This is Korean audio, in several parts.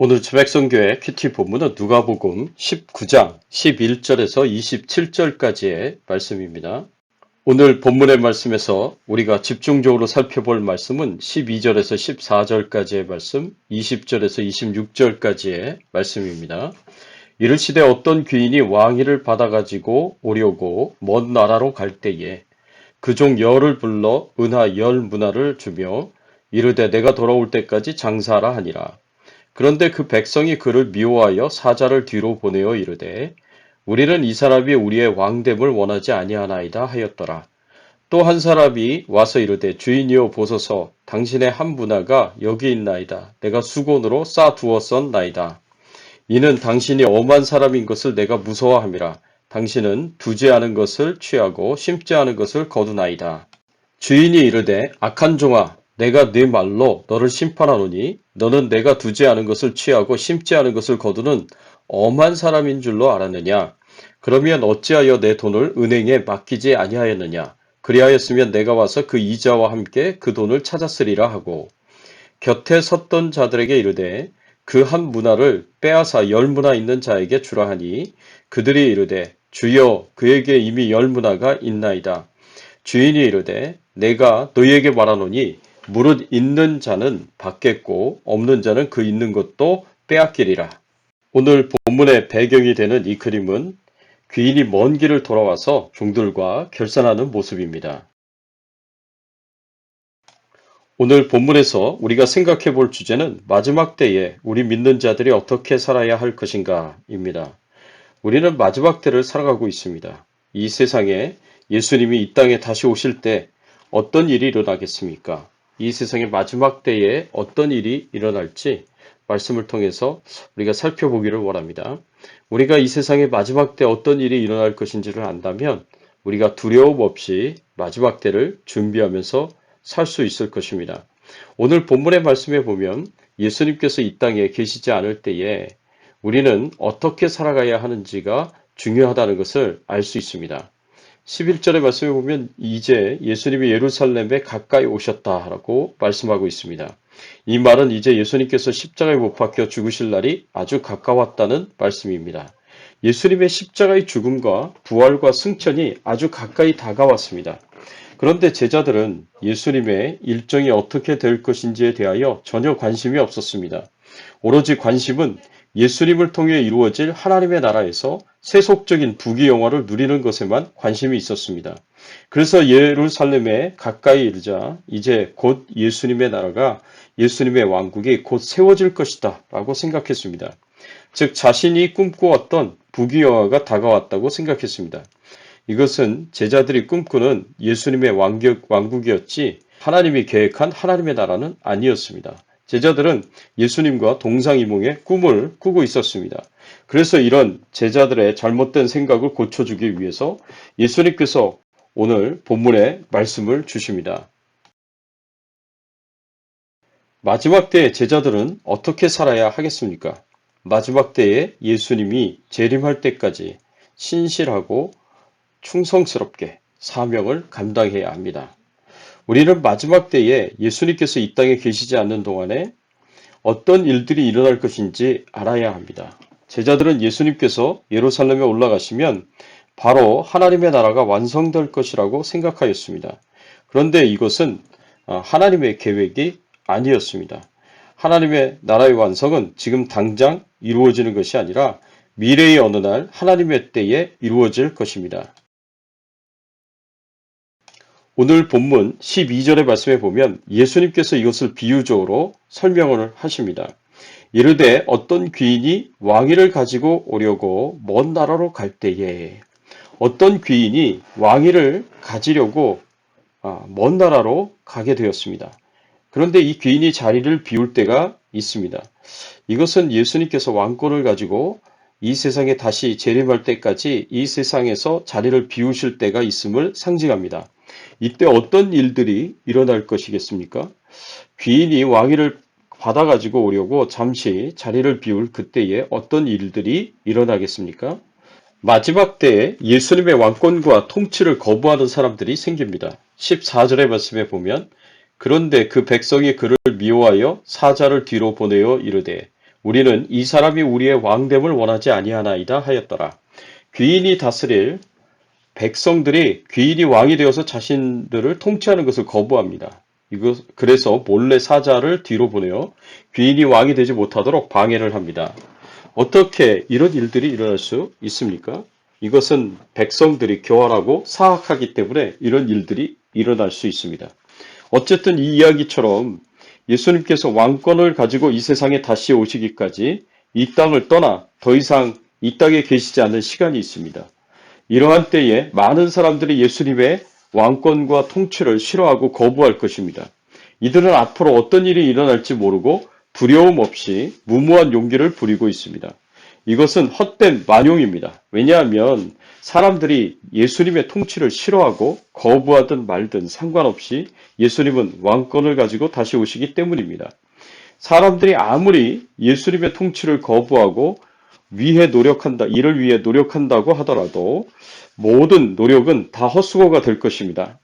오늘 주백성교회 큐티 본문은 누가복음 19장 11절에서 27절까지의 말씀입니다. 오늘 본문의 말씀에서 우리가 집중적으로 살펴볼 말씀은 12절에서 14절까지의 말씀, 20절에서 26절까지의 말씀입니다. 이르시되 어떤 귀인이 왕위를 받아가지고 오려고 먼 나라로 갈 때에 그 종 열을 불러 은하 10문화를 주며 이르되 내가 돌아올 때까지 장사하라 하니라. 그런데 그 백성이 그를 미워하여 사자를 뒤로 보내어 이르되 우리는 이 사람이 우리의 왕됨을 원하지 아니하나이다 하였더라. 또 한 사람이 와서 이르되 주인이여 보소서 당신의 한 문화가 여기 있나이다. 내가 수곤으로 쌓아두었었나이다. 이는 당신이 엄한 사람인 것을 내가 무서워함이라. 당신은 두지 않은 것을 취하고 심지 않은 것을 거두나이다. 주인이 이르되 악한 종아 내가 네 말로 너를 심판하노니 너는 내가 두지 않은 것을 취하고 심지 않은 것을 거두는 엄한 사람인 줄로 알았느냐. 그러면 어찌하여 내 돈을 은행에 맡기지 아니하였느냐. 그리하였으면 내가 와서 그 이자와 함께 그 돈을 찾았으리라 하고 곁에 섰던 자들에게 이르되 그 한 문화를 빼앗아 10문화 있는 자에게 주라 하니 그들이 이르되 주여 그에게 이미 10문화가 있나이다. 주인이 이르되 내가 너희에게 말하노니 무릇 있는 자는 받겠고 없는 자는 그 있는 것도 빼앗기리라. 오늘 본문의 배경이 되는 이 그림은 귀인이 먼 길을 돌아와서 종들과 결산하는 모습입니다. 오늘 본문에서 우리가 생각해 볼 주제는 마지막 때에 우리 믿는 자들이 어떻게 살아야 할 것인가 입니다. 우리는 마지막 때를 살아가고 있습니다. 이 세상에 예수님이 이 땅에 다시 오실 때 어떤 일이 일어나겠습니까? 이 세상의 마지막 때에 어떤 일이 일어날지 말씀을 통해서 우리가 살펴보기를 원합니다. 우리가 이 세상의 마지막 때 어떤 일이 일어날 것인지를 안다면 우리가 두려움 없이 마지막 때를 준비하면서 살 수 있을 것입니다. 오늘 본문의 말씀에 보면 예수님께서 이 땅에 계시지 않을 때에 우리는 어떻게 살아가야 하는지가 중요하다는 것을 알 수 있습니다. 11절의 말씀에 보면 이제 예수님이 예루살렘에 가까이 오셨다라고 말씀하고 있습니다. 이 말은 이제 예수님께서 십자가에 못 박혀 죽으실 날이 아주 가까웠다는 말씀입니다. 예수님의 십자가의 죽음과 부활과 승천이 아주 가까이 다가왔습니다. 그런데 제자들은 예수님의 일정이 어떻게 될 것인지에 대하여 전혀 관심이 없었습니다. 오로지 관심은 예수님을 통해 이루어질 하나님의 나라에서 세속적인 부귀영화를 누리는 것에만 관심이 있었습니다. 그래서 예루살렘에 가까이 이르자 이제 곧 예수님의 나라가 예수님의 왕국이 곧 세워질 것이다 라고 생각했습니다. 즉 자신이 꿈꾸었던 부귀영화가 다가왔다고 생각했습니다. 이것은 제자들이 꿈꾸는 예수님의 왕국이었지 하나님이 계획한 하나님의 나라는 아니었습니다. 제자들은 예수님과 동상이몽의 꿈을 꾸고 있었습니다. 그래서 이런 제자들의 잘못된 생각을 고쳐주기 위해서 예수님께서 오늘 본문에 말씀을 주십니다. 마지막 때에 제자들은 어떻게 살아야 하겠습니까? 마지막 때에 예수님이 재림할 때까지 신실하고 충성스럽게 사명을 감당해야 합니다. 우리는 마지막 때에 예수님께서 이 땅에 계시지 않는 동안에 어떤 일들이 일어날 것인지 알아야 합니다. 제자들은 예수님께서 예루살렘에 올라가시면 바로 하나님의 나라가 완성될 것이라고 생각하였습니다. 그런데 이것은 하나님의 계획이 아니었습니다. 하나님의 나라의 완성은 지금 당장 이루어지는 것이 아니라 미래의 어느 날 하나님의 때에 이루어질 것입니다. 오늘 본문 12절의 말씀에 보면 예수님께서 이것을 비유적으로 설명을 하십니다. 이르되 어떤 귀인이 왕위를 가지고 오려고 먼 나라로 갈 때에 어떤 귀인이 왕위를 가지려고 먼 나라로 가게 되었습니다. 그런데 이 귀인이 자리를 비울 때가 있습니다. 이것은 예수님께서 왕권을 가지고 이 세상에 다시 재림할 때까지 이 세상에서 자리를 비우실 때가 있음을 상징합니다. 이때 어떤 일들이 일어날 것이겠습니까? 귀인이 왕위를 받아가지고 오려고 잠시 자리를 비울 그때에 어떤 일들이 일어나겠습니까? 마지막 때에 예수님의 왕권과 통치를 거부하는 사람들이 생깁니다. 14절의 말씀에 보면 그런데 그 백성이 그를 미워하여 사자를 뒤로 보내어 이르되 우리는 이 사람이 우리의 왕됨을 원하지 아니하나이다 하였더라. 귀인이 다스릴 백성들이 귀인이 왕이 되어서 자신들을 통치하는 것을 거부합니다. 그래서 몰래 사자를 뒤로 보내어 귀인이 왕이 되지 못하도록 방해를 합니다. 어떻게 이런 일들이 일어날 수 있습니까? 이것은 백성들이 교활하고 사악하기 때문에 이런 일들이 일어날 수 있습니다. 어쨌든 이 이야기처럼 예수님께서 왕권을 가지고 이 세상에 다시 오시기까지 이 땅을 떠나 더 이상 이 땅에 계시지 않는 시간이 있습니다. 이러한 때에 많은 사람들이 예수님의 왕권과 통치를 싫어하고 거부할 것입니다. 이들은 앞으로 어떤 일이 일어날지 모르고 두려움 없이 무모한 용기를 부리고 있습니다. 이것은 헛된 만용입니다. 왜냐하면 사람들이 예수님의 통치를 싫어하고 거부하든 말든 상관없이 예수님은 왕권을 가지고 다시 오시기 때문입니다. 사람들이 아무리 예수님의 통치를 거부하고 이를 위해 노력한다고 하더라도 모든 노력은 다 헛수고가 될 것입니다.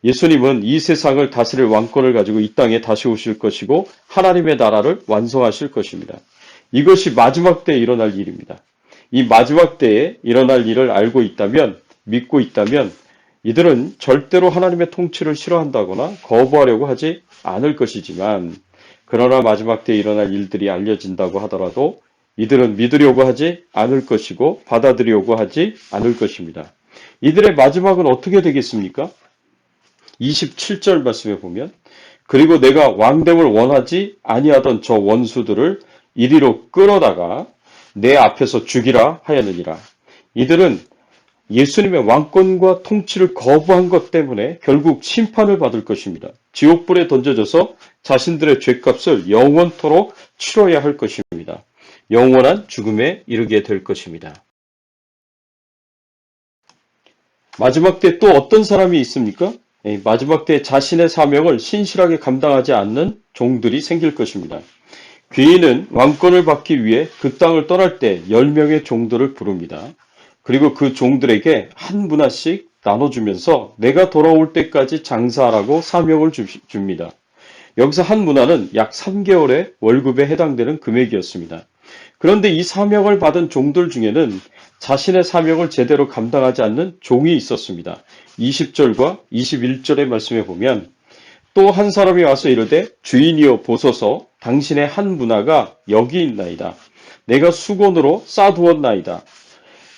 예수님은 이 세상을 다스릴 왕권을 가지고 이 땅에 다시 오실 것이고 하나님의 나라를 완성하실 것입니다. 이것이 마지막 때에 일어날 일입니다. 이 마지막 때에 일어날 일을 알고 있다면, 믿고 있다면 이들은 절대로 하나님의 통치를 싫어한다거나 거부하려고 하지 않을 것이지만, 그러나 마지막 때에 일어날 일들이 알려진다고 하더라도 이들은 믿으려고 하지 않을 것이고 받아들이려고 하지 않을 것입니다. 이들의 마지막은 어떻게 되겠습니까? 27절 말씀에 보면, 그리고 내가 왕됨을 원하지 아니하던 저 원수들을 이리로 끌어다가 내 앞에서 죽이라 하였느니라. 이들은 예수님의 왕권과 통치를 거부한 것 때문에 결국 심판을 받을 것입니다. 지옥불에 던져져서 자신들의 죄값을 영원토록 치러야 할 것입니다. 영원한 죽음에 이르게 될 것입니다. 마지막 때 또 어떤 사람이 있습니까? 마지막 때 자신의 사명을 신실하게 감당하지 않는 종들이 생길 것입니다. 귀인은 왕권을 받기 위해 그 땅을 떠날 때 10명의 종들을 부릅니다. 그리고 그 종들에게 한 문화씩 나눠주면서 내가 돌아올 때까지 장사하라고 사명을 줍니다. 여기서 한 문화는 약 3개월의 월급에 해당되는 금액이었습니다. 그런데 이 사명을 받은 종들 중에는 자신의 사명을 제대로 감당하지 않는 종이 있었습니다. 20절과 21절의 말씀에 보면, 또 한 사람이 와서 이르되 주인이여 보소서 당신의 한 문화가 여기 있나이다. 내가 수건으로 싸두었나이다.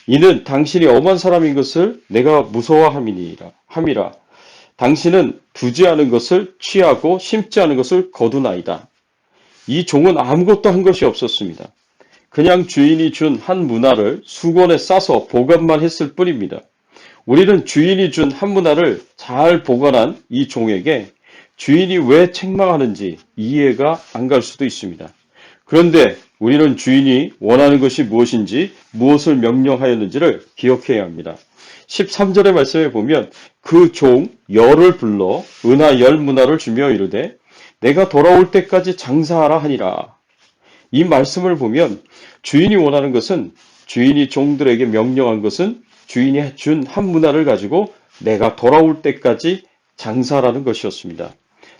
이는 당신이 엄한 사람인 것을 내가 무서워함이라. 당신은 두지 않은 것을 취하고 심지 않은 것을 거두나이다. 이 종은 아무것도 한 것이 없었습니다. 그냥 주인이 준 한 문화를 수건에 싸서 보관만 했을 뿐입니다. 우리는 주인이 준 한 문화를 잘 보관한 이 종에게 주인이 왜 책망하는지 이해가 안 갈 수도 있습니다. 그런데 우리는 주인이 원하는 것이 무엇인지, 무엇을 명령하였는지를 기억해야 합니다. 13절의 말씀에 보면 그 종 열을 불러 은하 10문화를 주며 이르되 내가 돌아올 때까지 장사하라 하니라. 이 말씀을 보면 주인이 원하는 것은, 주인이 종들에게 명령한 것은 주인이 준 한 문화를 가지고 내가 돌아올 때까지 장사하라는 것이었습니다.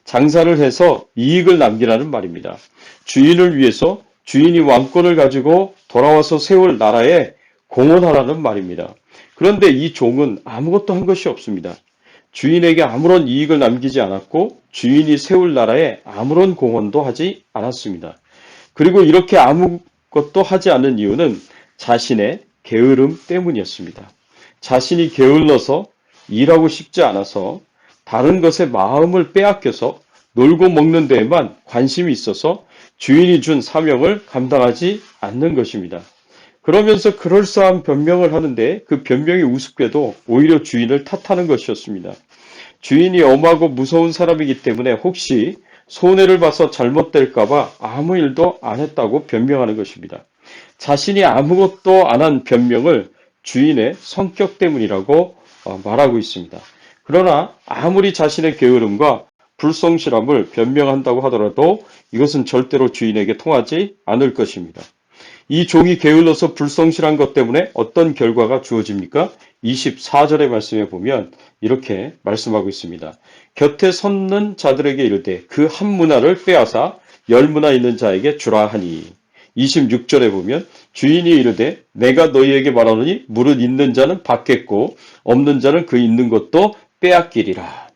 장사를 해서 이익을 남기라는 말입니다. 주인을 위해서 주인이 왕권을 가지고 돌아와서 세울 나라에 공헌하라는 말입니다. 그런데 이 종은 아무것도 한 것이 없습니다. 주인에게 아무런 이익을 남기지 않았고 주인이 세울 나라에 아무런 공헌도 하지 않았습니다. 그리고 이렇게 아무것도 하지 않는 이유는 자신의 게으름 때문이었습니다. 자신이 게을러서 일하고 싶지 않아서 다른 것에 마음을 빼앗겨서 놀고 먹는 데에만 관심이 있어서 주인이 준 사명을 감당하지 않는 것입니다. 그러면서 그럴싸한 변명을 하는데 그 변명이 우습게도 오히려 주인을 탓하는 것이었습니다. 주인이 엄하고 무서운 사람이기 때문에 혹시 손해를 봐서 잘못될까봐 아무 일도 안 했다고 변명하는 것입니다. 자신이 아무것도 안 한 변명을 주인의 성격 때문이라고 말하고 있습니다. 그러나 아무리 자신의 게으름과 불성실함을 변명한다고 하더라도 이것은 절대로 주인에게 통하지 않을 것입니다. 이 종이 게을러서 불성실한 것 때문에 어떤 결과가 주어집니까? 24절의 말씀에 보면 이렇게 말씀하고 있습니다. 곁에 섰는 자들에게 이르되 그 한 문화를 빼앗아 10문화 있는 자에게 주라 하니. 26절에 보면 주인이 이르되 내가 너희에게 말하노니 무릇 있는 자는 받겠고 없는 자는 그 있는 것도 빼앗기리라.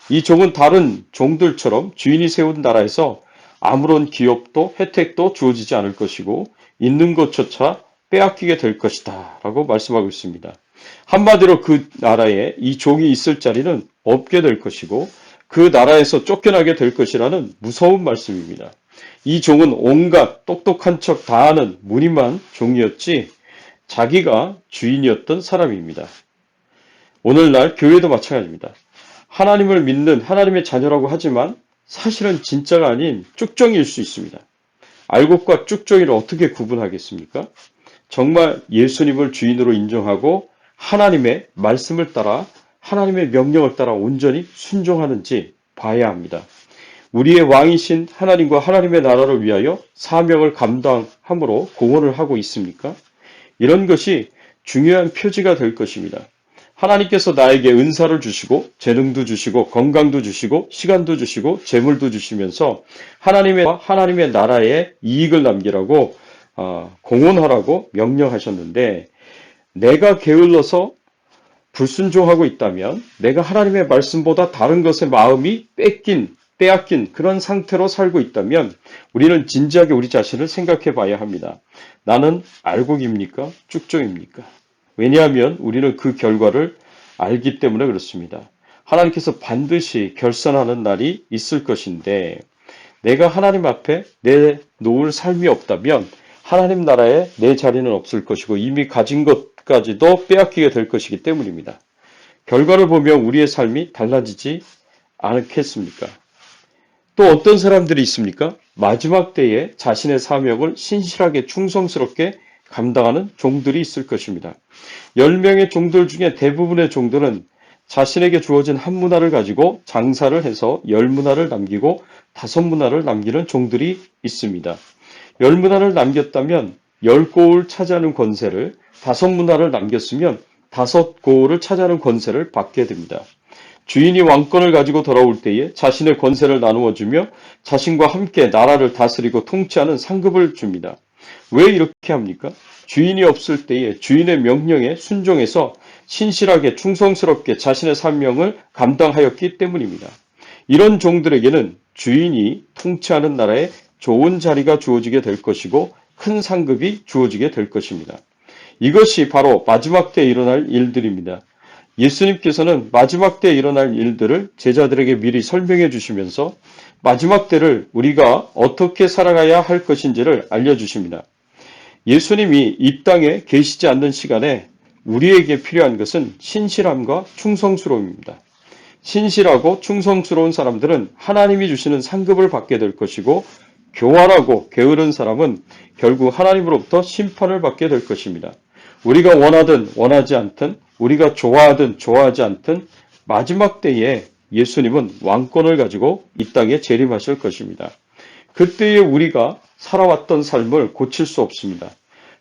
이 종은 다른 종들처럼 주인이 세운 나라에서 아무런 기업도 혜택도 주어지지 않을 것이고 있는 것조차 빼앗기게 될 것이다 라고 말씀하고 있습니다. 한마디로 그 나라에 이 종이 있을 자리는 없게 될 것이고 그 나라에서 쫓겨나게 될 것이라는 무서운 말씀입니다. 이 종은 온갖 똑똑한 척 다 하는 무림한 종이었지 자기가 주인이었던 사람입니다. 오늘날 교회도 마찬가지입니다. 하나님을 믿는 하나님의 자녀라고 하지만 사실은 진짜가 아닌 쭉정이일 수 있습니다. 알곡과 쭉정이를 어떻게 구분하겠습니까? 정말 예수님을 주인으로 인정하고 하나님의 말씀을 따라 하나님의 명령을 따라 온전히 순종하는지 봐야 합니다. 우리의 왕이신 하나님과 하나님의 나라를 위하여 사명을 감당함으로 공헌을 하고 있습니까? 이런 것이 중요한 표지가 될 것입니다. 하나님께서 나에게 은사를 주시고 재능도 주시고 건강도 주시고 시간도 주시고 재물도 주시면서 하나님의 나라에 이익을 남기라고 공헌하라고 명령하셨는데 내가 게을러서 불순종하고 있다면 내가 하나님의 말씀보다 다른 것에 마음이 빼앗긴 그런 상태로 살고 있다면 우리는 진지하게 우리 자신을 생각해 봐야 합니다. 나는 알곡입니까? 쭉정입니까? 왜냐하면 우리는 그 결과를 알기 때문에 그렇습니다. 하나님께서 반드시 결산하는 날이 있을 것인데 내가 하나님 앞에 내 놓을 삶이 없다면 하나님 나라에 내 자리는 없을 것이고 이미 가진 것까지도 빼앗기게 될 것이기 때문입니다. 결과를 보면 우리의 삶이 달라지지 않겠습니까? 또 어떤 사람들이 있습니까? 마지막 때에 자신의 사명을 신실하게 충성스럽게 감당하는 종들이 있을 것입니다. 10명의 종들 중에 대부분의 종들은 자신에게 주어진 한 문화를 가지고 장사를 해서 10문화를 남기고 5문화를 남기는 종들이 있습니다. 10문화를 남겼다면 10고을 차지하는 권세를 5문화를 남겼으면 5고을을 차지하는 권세를 받게 됩니다. 주인이 왕권을 가지고 돌아올 때에 자신의 권세를 나누어 주며 자신과 함께 나라를 다스리고 통치하는 상급을 줍니다. 왜 이렇게 합니까? 주인이 없을 때에 주인의 명령에 순종해서 신실하게 충성스럽게 자신의 사명을 감당하였기 때문입니다. 이런 종들에게는 주인이 통치하는 나라에 좋은 자리가 주어지게 될 것이고 큰 상급이 주어지게 될 것입니다. 이것이 바로 마지막 때에 일어날 일들입니다. 예수님께서는 마지막 때에 일어날 일들을 제자들에게 미리 설명해 주시면서 마지막 때를 우리가 어떻게 살아가야 할 것인지를 알려주십니다. 예수님이 이 땅에 계시지 않는 시간에 우리에게 필요한 것은 신실함과 충성스러움입니다. 신실하고 충성스러운 사람들은 하나님이 주시는 상급을 받게 될 것이고 교활하고 게으른 사람은 결국 하나님으로부터 심판을 받게 될 것입니다. 우리가 원하든 원하지 않든 우리가 좋아하든 좋아하지 않든 마지막 때에 예수님은 왕권을 가지고 이 땅에 재림하실 것입니다. 그때에 우리가 살아왔던 삶을 고칠 수 없습니다.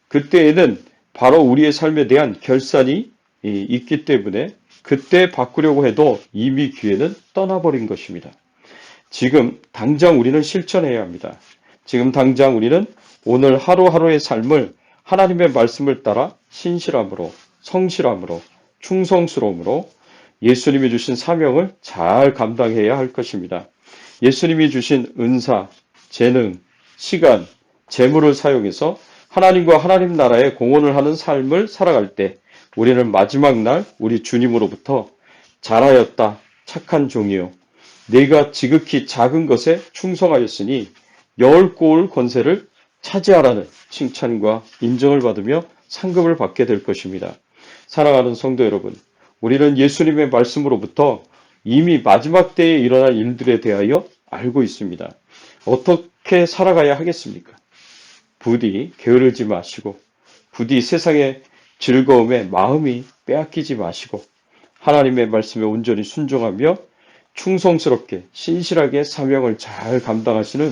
그때에는 바로 우리의 삶에 대한 결산이 있기 때문에 그때 바꾸려고 해도 이미 기회는 떠나버린 것입니다. 지금 당장 우리는 실천해야 합니다. 지금 당장 우리는 오늘 하루하루의 삶을 하나님의 말씀을 따라 신실함으로, 성실함으로, 충성스러움으로 예수님이 주신 사명을 잘 감당해야 할 것입니다. 예수님이 주신 은사, 재능, 시간, 재물을 사용해서 하나님과 하나님 나라에 공헌을 하는 삶을 살아갈 때 우리는 마지막 날 우리 주님으로부터 잘하였다, 착한 종이요. 네가 지극히 작은 것에 충성하였으니 10고을 권세를 차지하라는 칭찬과 인정을 받으며 상급을 받게 될 것입니다. 사랑하는 성도 여러분, 우리는 예수님의 말씀으로부터 이미 마지막 때에 일어날 일들에 대하여 알고 있습니다. 어떻게 살아가야 하겠습니까? 부디 게으르지 마시고 부디 세상의 즐거움에 마음이 빼앗기지 마시고 하나님의 말씀에 온전히 순종하며 충성스럽게 신실하게 사명을 잘 감당하시는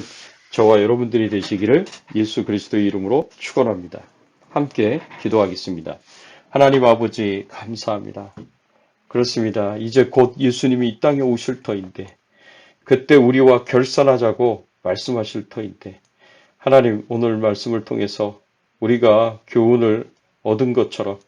저와 여러분들이 되시기를 예수 그리스도의 이름으로 축원합니다. 함께 기도하겠습니다. 하나님 아버지 감사합니다. 그렇습니다. 이제 곧 예수님이 이 땅에 오실 터인데 그때 우리와 결산하자고 말씀하실 터인데 하나님, 오늘 말씀을 통해서 우리가 교훈을 얻은 것처럼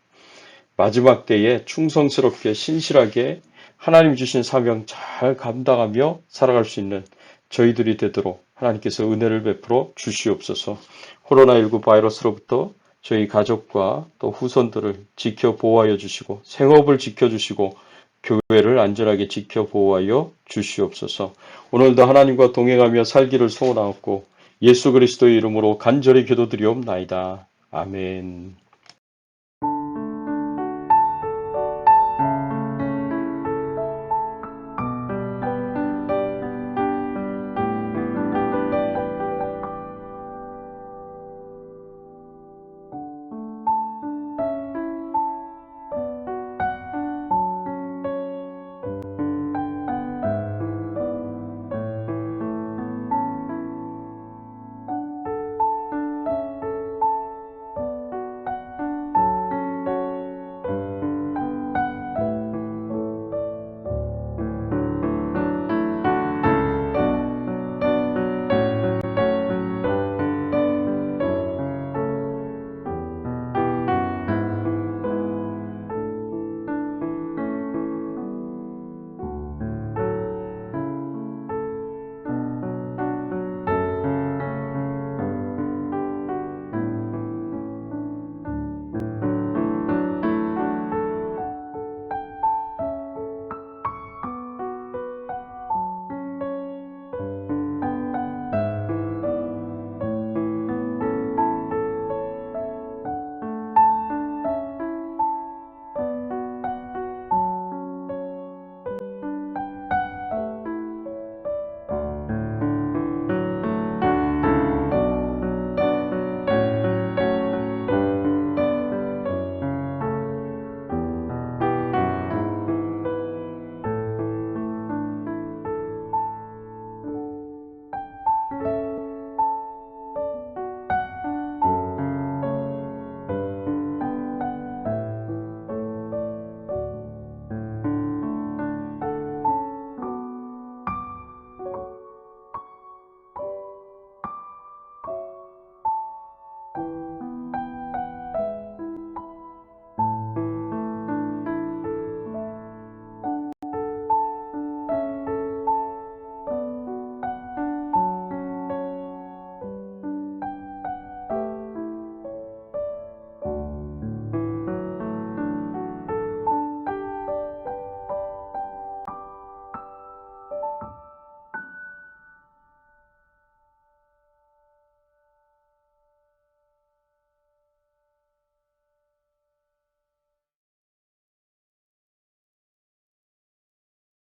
마지막 때에 충성스럽게 신실하게 하나님 주신 사명 잘 감당하며 살아갈 수 있는 저희들이 되도록 하나님께서 은혜를 베풀어 주시옵소서. 코로나19 바이러스로부터 저희 가족과 또 후손들을 지켜 보호하여 주시고 생업을 지켜주시고 교회를 안전하게 지켜 보호하여 주시옵소서. 오늘도 하나님과 동행하며 살기를 소원하옵고 예수 그리스도의 이름으로 간절히 기도드리옵나이다. 아멘.